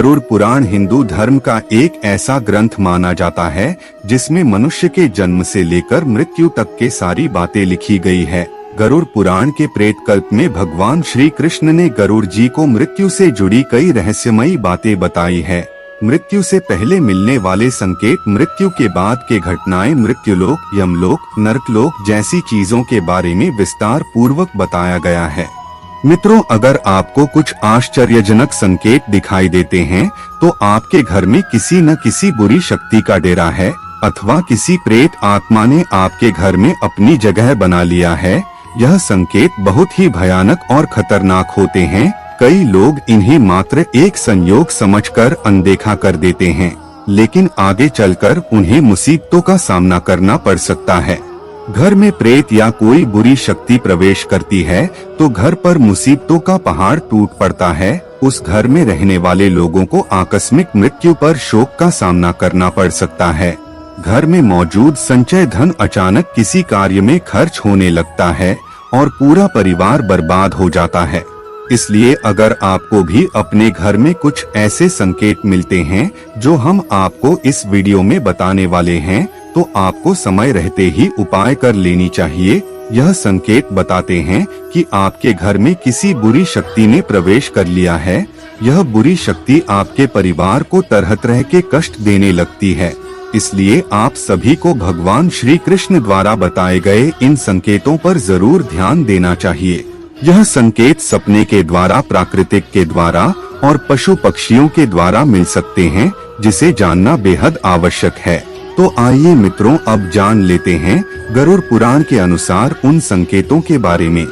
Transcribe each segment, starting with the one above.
गरुड़ पुराण हिंदू धर्म का एक ऐसा ग्रंथ माना जाता है जिसमें मनुष्य के जन्म से लेकर मृत्यु तक के सारी बातें लिखी गई है। गरुड़ पुराण के प्रेत कल्प में भगवान श्री कृष्ण ने गरुड़ जी को मृत्यु से जुड़ी कई रहस्यमयी बातें बताई है। मृत्यु से पहले मिलने वाले संकेत, मृत्यु के बाद के घटनाएं, मृत्युलोक, यमलोक, नरकलोक जैसी चीजों के बारे में विस्तार पूर्वक बताया गया है। मित्रों, अगर आपको कुछ आश्चर्यजनक संकेत दिखाई देते हैं तो आपके घर में किसी न किसी बुरी शक्ति का डेरा है अथवा किसी प्रेत आत्मा ने आपके घर में अपनी जगह बना लिया है। यह संकेत बहुत ही भयानक और खतरनाक होते हैं। कई लोग इन्हें मात्र एक संयोग समझकर अनदेखा कर देते हैं, लेकिन आगे चलकर उन्हें मुसीबतों का सामना करना पड़ सकता है। घर में प्रेत या कोई बुरी शक्ति प्रवेश करती है तो घर पर मुसीबतों का पहाड़ टूट पड़ता है। उस घर में रहने वाले लोगों को आकस्मिक मृत्यु पर शोक का सामना करना पड़ सकता है। घर में मौजूद संचय धन अचानक किसी कार्य में खर्च होने लगता है और पूरा परिवार बर्बाद हो जाता है। इसलिए अगर आपको भी अपने घर में कुछ ऐसे संकेत मिलते हैं जो हम आपको इस वीडियो में बताने वाले हैं, तो आपको समय रहते ही उपाय कर लेनी चाहिए। यह संकेत बताते हैं कि आपके घर में किसी बुरी शक्ति ने प्रवेश कर लिया है। यह बुरी शक्ति आपके परिवार को तरह तरह के कष्ट देने लगती है। इसलिए आप सभी को भगवान श्री कृष्ण द्वारा बताए गए इन संकेतों पर जरूर ध्यान देना चाहिए। यह संकेत सपने के द्वारा, प्राकृतिक के द्वारा और पशु पक्षियों के द्वारा मिल सकते हैं, जिसे जानना बेहद आवश्यक है। तो आइए मित्रों, अब जान लेते हैं गरुड़ पुराण के अनुसार उन संकेतों के बारे में।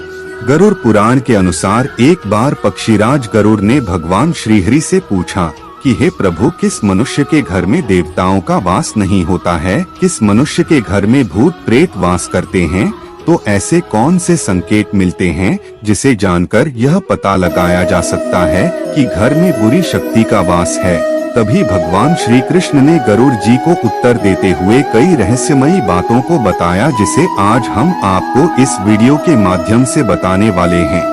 गरुड़ पुराण के अनुसार एक बार पक्षीराज गरुड़ ने भगवान श्रीहरि से पूछा कि हे प्रभु, किस मनुष्य के घर में देवताओं का वास नहीं होता है, किस मनुष्य के घर में भूत प्रेत वास करते हैं, तो ऐसे कौन से संकेत मिलते हैं जिसे जानकर यह पता लगाया जा सकता है कि घर में बुरी शक्ति का वास है। तभी भगवान श्री कृष्ण ने गरुड़ जी को उत्तर देते हुए कई रहस्यमयी बातों को बताया, जिसे आज हम आपको इस वीडियो के माध्यम से बताने वाले हैं।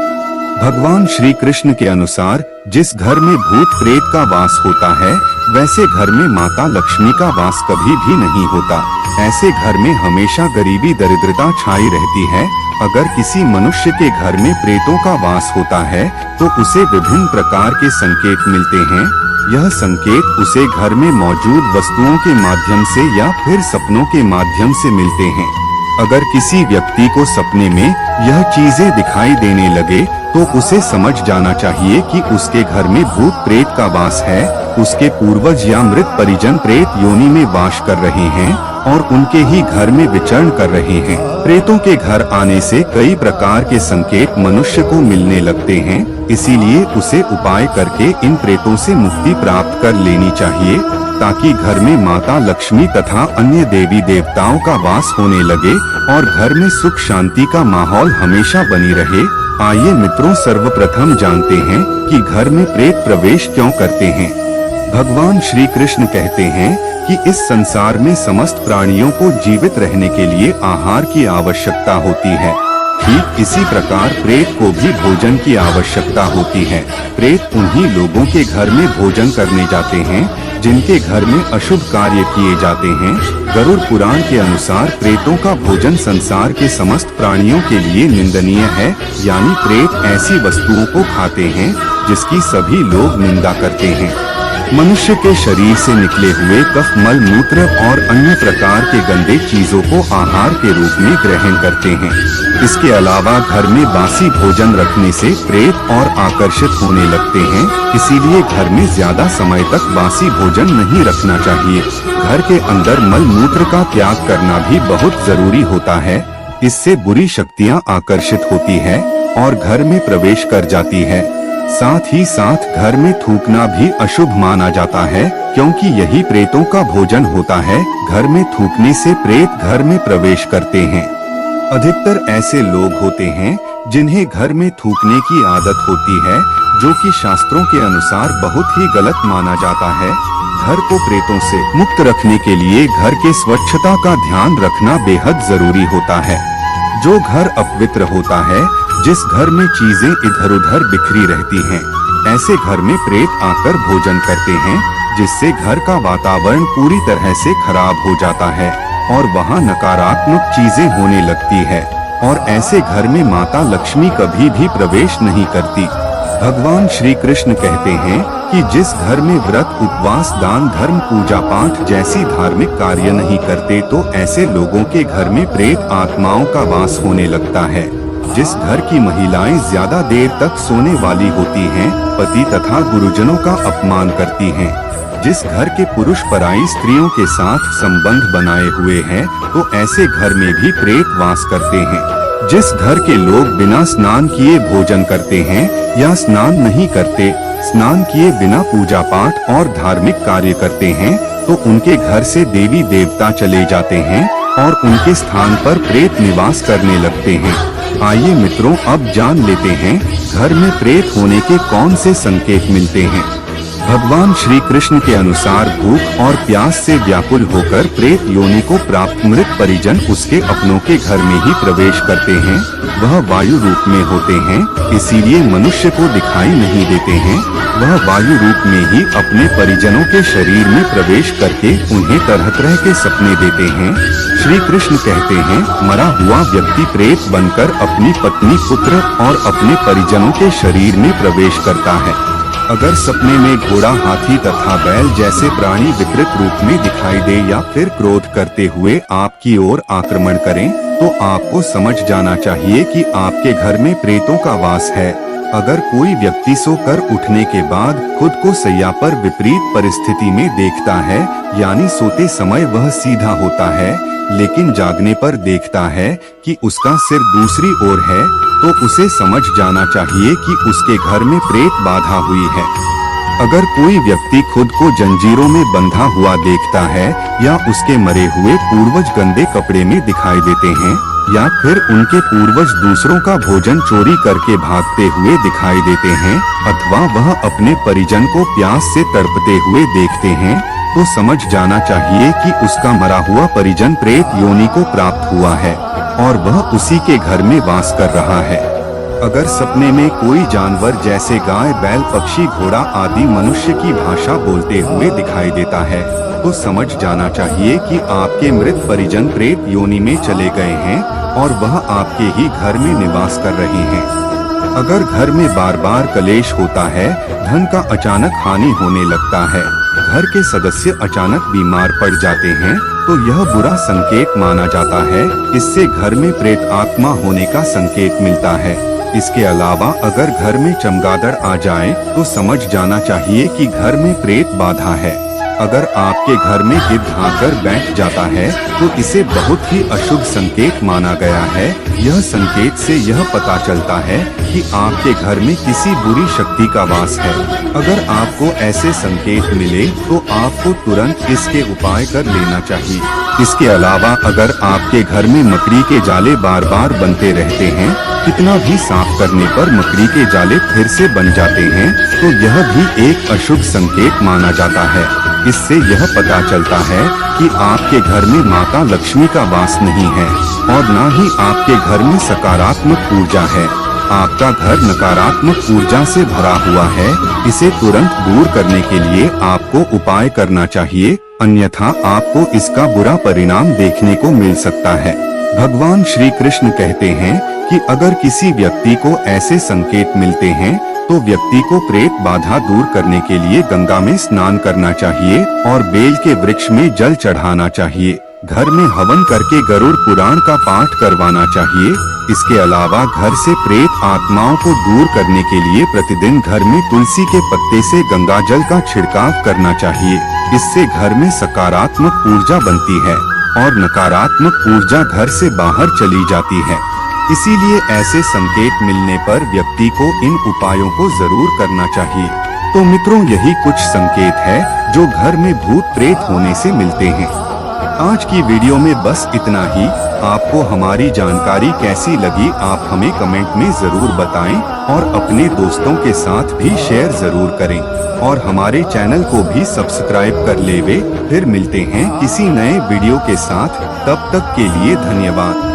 भगवान श्री कृष्ण के अनुसार जिस घर में भूत प्रेत का वास होता है, वैसे घर में माता लक्ष्मी का वास कभी भी नहीं होता। ऐसे घर में हमेशा गरीबी, दरिद्रता छाई रहती है। अगर किसी मनुष्य के घर में प्रेतों का वास होता है तो उसे विभिन्न प्रकार के संकेत मिलते हैं। यह संकेत उसे घर में मौजूद वस्तुओं के माध्यम से या फिर सपनों के माध्यम से मिलते हैं। अगर किसी व्यक्ति को सपने में यह चीजें दिखाई देने लगे तो उसे समझ जाना चाहिए कि उसके घर में भूत प्रेत का वास है। उसके पूर्वज या मृत परिजन प्रेत योनि में वास कर रहे हैं और उनके ही घर में विचरण कर रहे हैं। प्रेतों के घर आने से कई प्रकार के संकेत मनुष्य को मिलने लगते हैं। इसीलिए उसे उपाय करके इन प्रेतों से मुक्ति प्राप्त कर लेनी चाहिए, ताकि घर में माता लक्ष्मी तथा अन्य देवी देवताओं का वास होने लगे और घर में सुख शांति का माहौल हमेशा बनी रहे। आइए मित्रों, सर्वप्रथम जानते हैं कि घर में प्रेत प्रवेश क्यों करते हैं। भगवान श्री कृष्ण कहते हैं कि इस संसार में समस्त प्राणियों को जीवित रहने के लिए आहार की आवश्यकता होती है। ठीक इसी प्रकार प्रेत को भी भोजन की आवश्यकता होती है। प्रेत उन्हीं लोगों के घर में भोजन करने जाते हैं जिनके घर में अशुभ कार्य किए जाते हैं। गरुड़ पुराण के अनुसार प्रेतों का भोजन संसार के समस्त प्राणियों के लिए निंदनीय है। यानी प्रेत ऐसी वस्तुओं को खाते हैं जिसकी सभी लोग निंदा करते हैं। मनुष्य के शरीर से निकले हुए कफ, मल मूत्र और अन्य प्रकार के गंदे चीजों को आहार के रूप में ग्रहण करते हैं। इसके अलावा घर में बासी भोजन रखने से प्रेत और आकर्षित होने लगते हैं। इसीलिए घर में ज्यादा समय तक बासी भोजन नहीं रखना चाहिए। घर के अंदर मल मूत्र का त्याग करना भी बहुत जरूरी होता है। इससे बुरी शक्तियाँ आकर्षित होती है और घर में प्रवेश कर जाती है। साथ ही साथ घर में थूकना भी अशुभ माना जाता है, क्योंकि यही प्रेतों का भोजन होता है। घर में थूकने से प्रेत घर में प्रवेश करते हैं। अधिकतर ऐसे लोग होते हैं जिन्हें घर में थूकने की आदत होती है, जो कि शास्त्रों के अनुसार बहुत ही गलत माना जाता है। घर को प्रेतों से मुक्त रखने के लिए घर के स्वच्छता का ध्यान रखना बेहद जरूरी होता है। जो घर अपवित्र होता है, जिस घर में चीजें इधर उधर बिखरी रहती हैं, ऐसे घर में प्रेत आकर भोजन करते हैं, जिससे घर का वातावरण पूरी तरह से खराब हो जाता है और वहाँ नकारात्मक चीजें होने लगती है और ऐसे घर में माता लक्ष्मी कभी भी प्रवेश नहीं करती। भगवान श्री कृष्ण कहते हैं कि जिस घर में व्रत, उपवास, दान, धर्म, पूजा पाठ जैसी धार्मिक कार्य नहीं करते, तो ऐसे लोगों के घर में प्रेत आत्माओं का वास होने लगता है। जिस घर की महिलाएं ज्यादा देर तक सोने वाली होती हैं, पति तथा गुरुजनों का अपमान करती हैं, जिस घर के पुरुष पराई स्त्रियों के साथ संबंध बनाए हुए हैं, तो ऐसे घर में भी प्रेत वास करते हैं। जिस घर के लोग बिना स्नान किए भोजन करते हैं या स्नान नहीं करते, स्नान किए बिना पूजा पाठ और धार्मिक कार्य करते हैं, तो उनके घर से देवी देवता चले जाते हैं और उनके स्थान पर प्रेत निवास करने लगते हैं। आइए मित्रों, अब जान लेते हैं घर में प्रेत होने के कौन से संकेत मिलते हैं। भगवान श्री कृष्ण के अनुसार भूख और प्यास से व्याकुल होकर प्रेत योनि को प्राप्त मृत परिजन उसके अपनों के घर में ही प्रवेश करते हैं। वह वायु रूप में होते हैं, इसीलिए मनुष्य को दिखाई नहीं देते हैं। वह वायु रूप में ही अपने परिजनों के शरीर में प्रवेश करके उन्हें तरह तरह के सपने देते हैं। श्री कृष्ण कहते हैं, मरा हुआ व्यक्ति प्रेत बनकर अपनी पत्नी, पुत्र और अपने परिजनों के शरीर में प्रवेश करता है। अगर सपने में घोड़ा, हाथी तथा बैल जैसे प्राणी विकृत रूप में दिखाई दे या फिर क्रोध करते हुए आपकी ओर आक्रमण करें, तो आपको समझ जाना चाहिए कि आपके घर में प्रेतों का वास है। अगर कोई व्यक्ति सोकर उठने के बाद खुद को सैया पर विपरीत परिस्थिति में देखता है, यानी सोते समय वह सीधा होता है लेकिन जागने पर देखता है कि उसका सिर दूसरी ओर है, तो उसे समझ जाना चाहिए कि उसके घर में प्रेत बाधा हुई है। अगर कोई व्यक्ति खुद को जंजीरों में बंधा हुआ देखता है या उसके मरे हुए पूर्वज गंदे कपड़े में दिखाई देते हैं या फिर उनके पूर्वज दूसरों का भोजन चोरी करके भागते हुए दिखाई देते हैं, अथवा वह अपने परिजन को प्यास से तड़पते हुए देखते हैं, तो समझ जाना चाहिए कि उसका मरा हुआ परिजन प्रेत योनि को प्राप्त हुआ है और वह उसी के घर में वास कर रहा है। अगर सपने में कोई जानवर जैसे गाय, बैल, पक्षी, घोड़ा आदि मनुष्य की भाषा बोलते हुए दिखाई देता है, तो समझ जाना चाहिए कि आपके मृत परिजन प्रेत योनि में चले गए हैं और वह आपके ही घर में निवास कर रहे हैं। अगर घर में बार बार कलेश होता है, धन का अचानक हानि होने लगता है, घर के सदस्य अचानक बीमार पड़ जाते हैं, तो यह बुरा संकेत माना जाता है। इससे घर में प्रेत आत्मा होने का संकेत मिलता है। इसके अलावा अगर घर में चमगादड़ आ जाए, तो समझ जाना चाहिए कि घर में प्रेत बाधा है। अगर आपके घर में गिद्ध आकर बैठ जाता है, तो इसे बहुत ही अशुभ संकेत माना गया है। यह संकेत से यह पता चलता है कि आपके घर में किसी बुरी शक्ति का वास है। अगर आपको ऐसे संकेत मिले, तो आपको तुरंत इसके उपाय कर लेना चाहिए। इसके अलावा अगर आपके घर में मकड़ी के जाले बार बार बनते रहते हैं, कितना भी साफ करने पर मकड़ी के जाले फिर से बन जाते हैं, तो यह भी एक अशुभ संकेत माना जाता है। इससे यह पता चलता है कि आपके घर में माता लक्ष्मी का वास नहीं है और न ही आपके घर में सकारात्मक ऊर्जा है। आपका घर नकारात्मक ऊर्जा से भरा हुआ है। इसे तुरंत दूर करने के लिए आपको उपाय करना चाहिए, अन्यथा आपको इसका बुरा परिणाम देखने को मिल सकता है। भगवान श्री कृष्ण कहते हैं कि अगर किसी व्यक्ति को ऐसे संकेत मिलते हैं, तो व्यक्ति को प्रेत बाधा दूर करने के लिए गंगा में स्नान करना चाहिए और बेल के वृक्ष में जल चढ़ाना चाहिए। घर में हवन करके गरुड़ पुराण का पाठ करवाना चाहिए। इसके अलावा घर से प्रेत आत्माओं को दूर करने के लिए प्रतिदिन घर में तुलसी के पत्ते से गंगा जल का छिड़काव करना चाहिए। इससे घर में सकारात्मक ऊर्जा बनती है और नकारात्मक ऊर्जा घर से बाहर चली जाती है। इसीलिए ऐसे संकेत मिलने पर व्यक्ति को इन उपायों को जरूर करना चाहिए। तो मित्रों, यही कुछ संकेत है जो घर में भूत प्रेत होने से मिलते हैं। आज की वीडियो में बस इतना ही। आपको हमारी जानकारी कैसी लगी, आप हमें कमेंट में जरूर बताएं और अपने दोस्तों के साथ भी शेयर जरूर करें और हमारे चैनल को भी सब्सक्राइब कर लेवे। फिर मिलते हैं किसी नए वीडियो के साथ, तब तक के लिए धन्यवाद।